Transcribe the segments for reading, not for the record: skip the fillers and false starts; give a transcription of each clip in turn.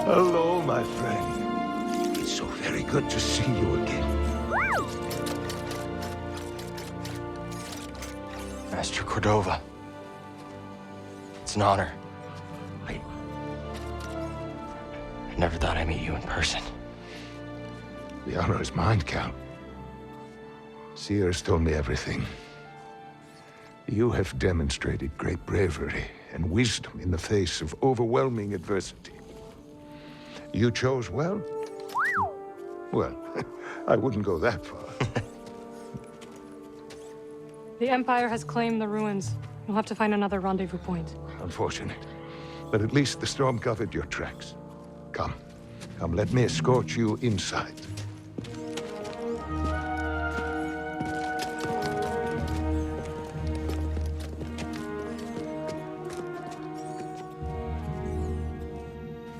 Hello, my friend. It's so very good to see you again. Master Cordova. It's an honor. I never thought I'd meet you in person. The honor is mine, Cal. Cere's told me everything. You have demonstrated great bravery and wisdom in the face of overwhelming adversity. You chose well? Well, I wouldn't go that far. The Empire has claimed the ruins. You'll have to find another rendezvous point. Unfortunate. But at least the storm covered your tracks. Come, let me escort you inside.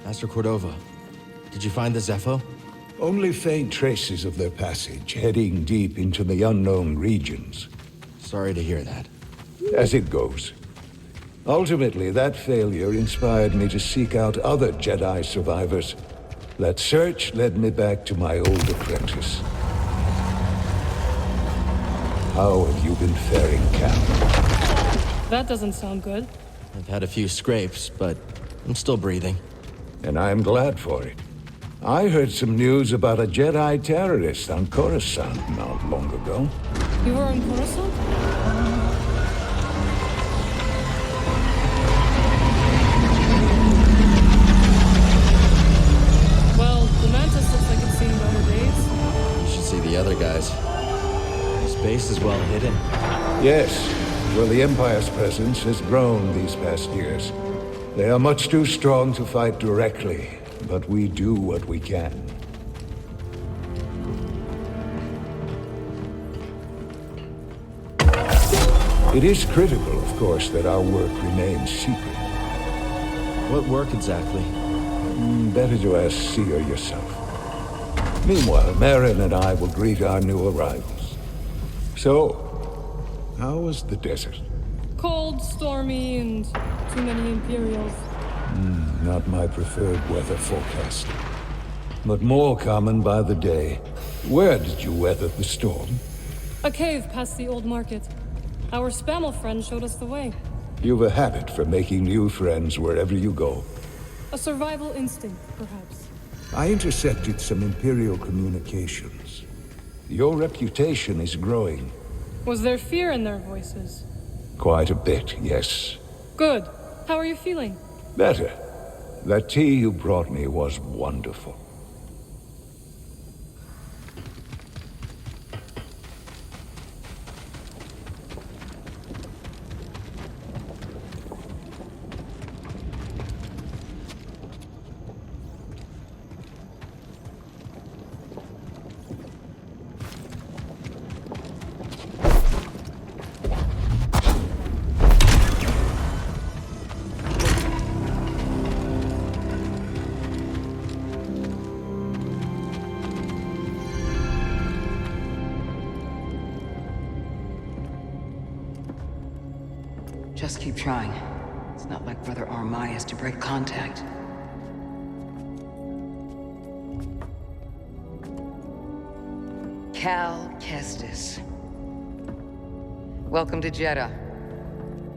Master Cordova, did you find the Zepho? Only faint traces of their passage, heading deep into the unknown regions. Sorry to hear that. As it goes. Ultimately, that failure inspired me to seek out other Jedi survivors. That search led me back to my old apprentice. How have you been faring, Cal? That doesn't sound good. I've had a few scrapes, but I'm still breathing. And I'm glad for it. I heard some news about a Jedi terrorist on Coruscant not long ago. You were on Coruscant? Well, the Mantis looks like it's seen better days. You should see the other guys. This base is well hidden. Yes, well, the Empire's presence has grown these past years. They are much too strong to fight directly, but we do what we can. It is critical, of course, that our work remains secret. What work exactly? Better to ask Cere yourself. Meanwhile, Merrin and I will greet our new arrivals. So, how was the desert? Cold, stormy, and too many Imperials. Not my preferred weather forecast. But more common by the day. Where did you weather the storm? A cave past the old market. Our Spammel friend showed us the way. You've a habit for making new friends wherever you go. A survival instinct, perhaps. I intercepted some Imperial communications. Your reputation is growing. Was there fear in their voices? Quite a bit, yes. Good. How are you feeling? Better. That tea you brought me was wonderful. Just keep trying. It's not like Brother Armai has to break contact. Cal Kestis. Welcome to Jeddah.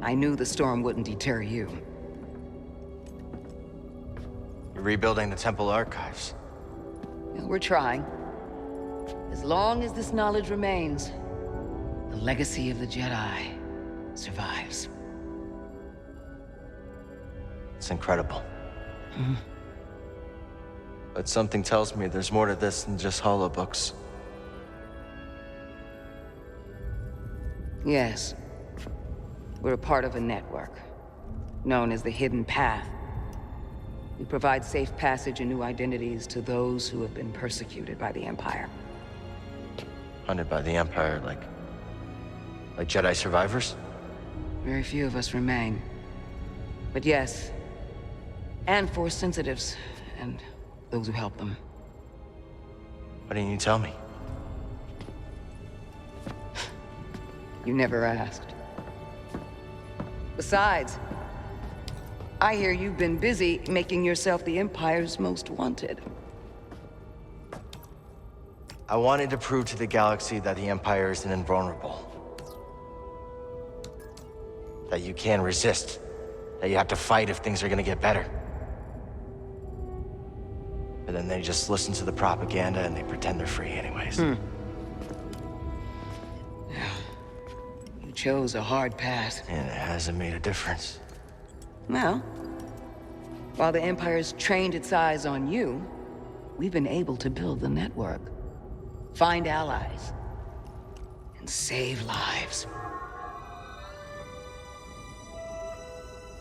I knew the storm wouldn't deter you. You're rebuilding the temple archives. Yeah, we're trying. As long as this knowledge remains, the legacy of the Jedi survives. It's incredible. But something tells me there's more to this than just holobooks. Yes. We're a part of a network, known as the Hidden Path. We provide safe passage and new identities to those who have been persecuted by the Empire. Hunted by the Empire, like Jedi survivors? Very few of us remain. But yes, and Force sensitives, and those who help them. Why didn't you tell me? You never asked. Besides, I hear you've been busy making yourself the Empire's most wanted. I wanted to prove to the galaxy that the Empire isn't invulnerable. That you can resist. That you have to fight if things are gonna get better. But then they just listen to the propaganda and they pretend they're free anyways. You chose a hard path. And it hasn't made a difference. Well, while the Empire's trained its eyes on you, we've been able to build the network. Find allies. And save lives.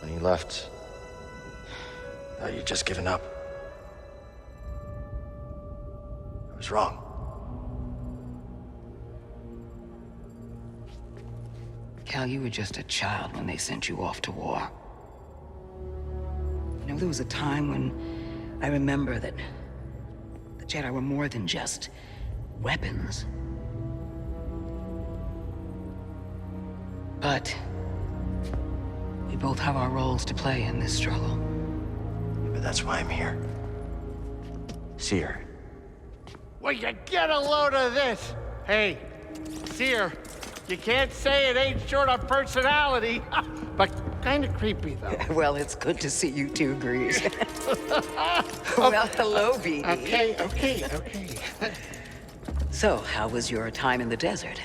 When you left, I thought you'd just given up. I was wrong. Cal, you were just a child when they sent you off to war. You know, there was a time when I remember that the Jedi were more than just weapons. But we both have our roles to play in this struggle. But that's why I'm here. Cere. Will you get a load of this? Hey, Cere, you can't say it ain't short on personality, but kind of creepy, though. Well, it's good to see you two, Grease. Well, hello, BD. Okay. So, how was your time in the desert?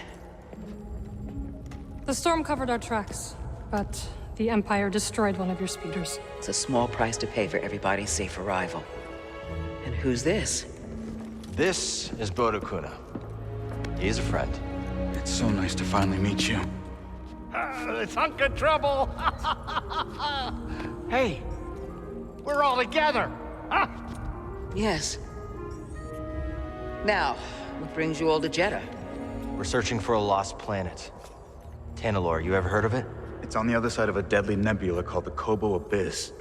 The storm covered our tracks, but the Empire destroyed one of your speeders. It's a small price to pay for everybody's safe arrival. And who's this? This is Bodo Kuna. He's a friend. It's so nice to finally meet you. This hunk of trouble. Hey, we're all together. Huh? Yes. Now, what brings you all to Jeddah? We're searching for a lost planet. Tanalorr, you ever heard of it? It's on the other side of a deadly nebula called the Kobo Abyss.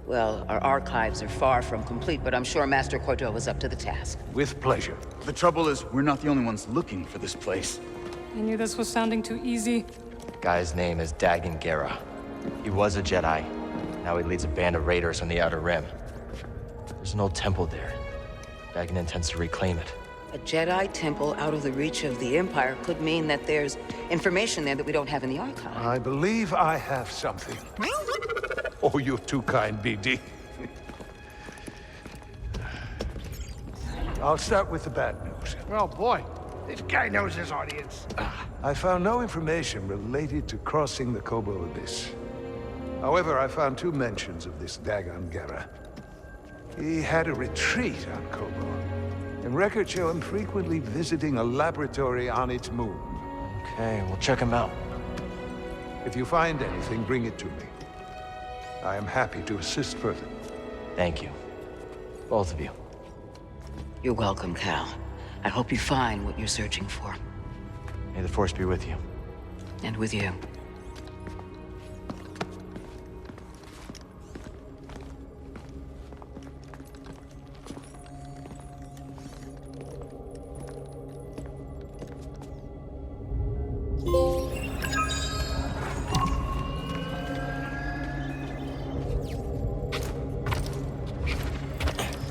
Well, our archives are far from complete, but I'm sure Master Cordava's up to the task. With pleasure. The trouble is, we're not the only ones looking for this place. I knew this was sounding too easy. Guy's name is Dagan Gera. He was a Jedi. Now he leads a band of raiders on the Outer Rim. There's an old temple there. Dagan intends to reclaim it. A Jedi temple out of the reach of the Empire could mean that there's information there that we don't have in the archive. I believe I have something. Oh, you're too kind, BD. I'll start with the bad news. Oh, boy. This guy knows his audience. I found no information related to crossing the Kobo Abyss. However, I found 2 mentions of this Dagan Gera. He had a retreat on Kobo, and records show him frequently visiting a laboratory on its moon. Okay, we'll check him out. If you find anything, bring it to me. I am happy to assist further. Thank you. Both of you. You're welcome, Cal. I hope you find what you're searching for. May the Force be with you. And with you.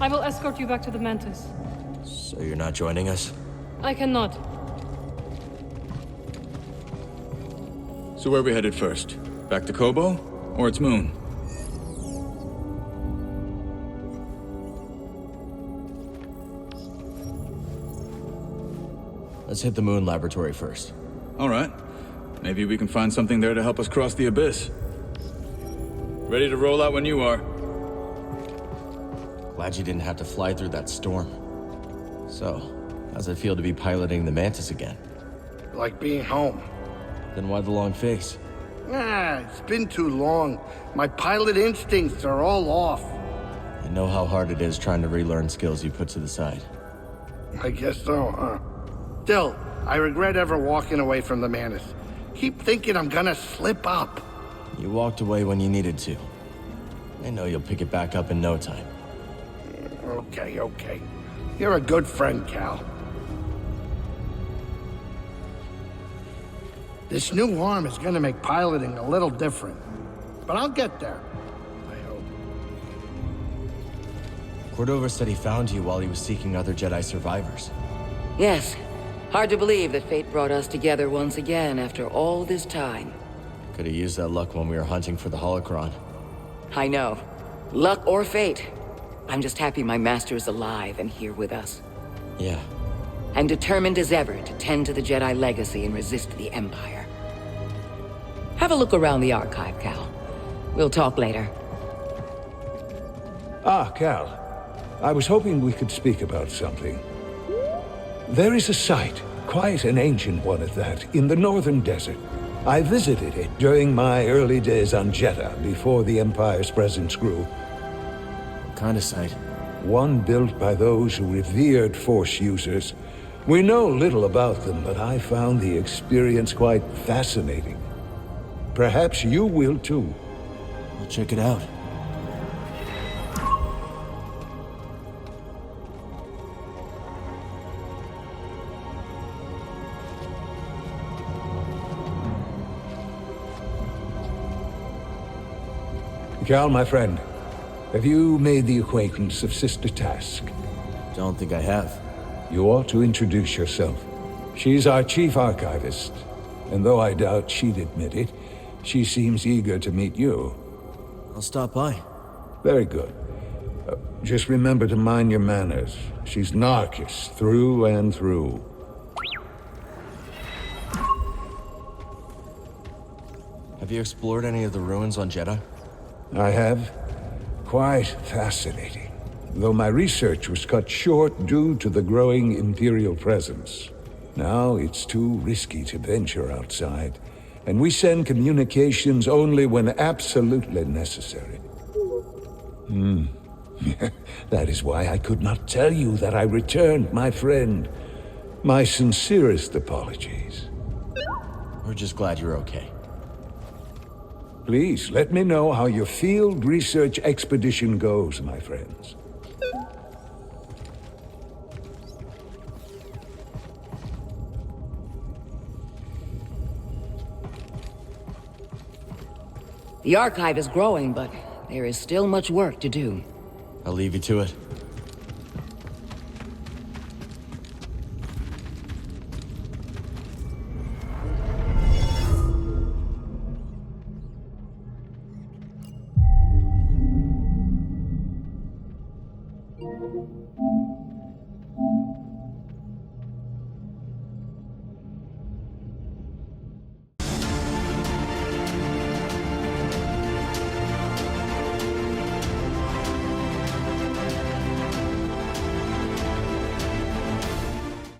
I will escort you back to the Mantis. So you're not joining us? I cannot. So where are we headed first? Back to Kobo? Or its moon? Let's hit the moon laboratory first. All right. Maybe we can find something there to help us cross the abyss. Ready to roll out when you are. Glad you didn't have to fly through that storm. So, how's it feel to be piloting the Mantis again? Like being home. Then why the long face? It's been too long. My pilot instincts are all off. I know how hard it is trying to relearn skills you put to the side. I guess so, huh? Still, I regret ever walking away from the Mantis. Keep thinking I'm gonna slip up. You walked away when you needed to. I know you'll pick it back up in no time. Okay. You're a good friend, Cal. This new arm is gonna make piloting a little different. but I'll get there. I hope. Cordova said he found you while he was seeking other Jedi survivors. Yes. Hard to believe that fate brought us together once again after all this time. Could have used that luck when we were hunting for the holocron. I know. Luck or fate. I'm just happy my master is alive and here with us. Yeah. And determined as ever to tend to the Jedi legacy and resist the Empire. Have a look around the archive, Cal. We'll talk later. Ah, Cal. I was hoping we could speak about something. There is a site, quite an ancient one at that, in the northern desert. I visited it during my early days on Jedha, before the Empire's presence grew. What kind of site? One built by those who revered Force users. We know little about them, but I found the experience quite fascinating. Perhaps you will too. We'll check it out. Cal, my friend, have you made the acquaintance of Sister Task? Don't think I have. You ought to introduce yourself. She's our chief archivist, and though I doubt she'd admit it, she seems eager to meet you. I'll stop by. Very good. Just remember to mind your manners. She's Narcus, through and through. Have you explored any of the ruins on Jedha? I have. Quite fascinating. Though my research was cut short due to the growing Imperial presence. Now it's too risky to venture outside, and we send communications only when absolutely necessary. That is why I could not tell you that I returned, my friend. My sincerest apologies. We're just glad you're okay. Please, let me know how your field research expedition goes, my friends. The archive is growing, but there is still much work to do. I'll leave you to it.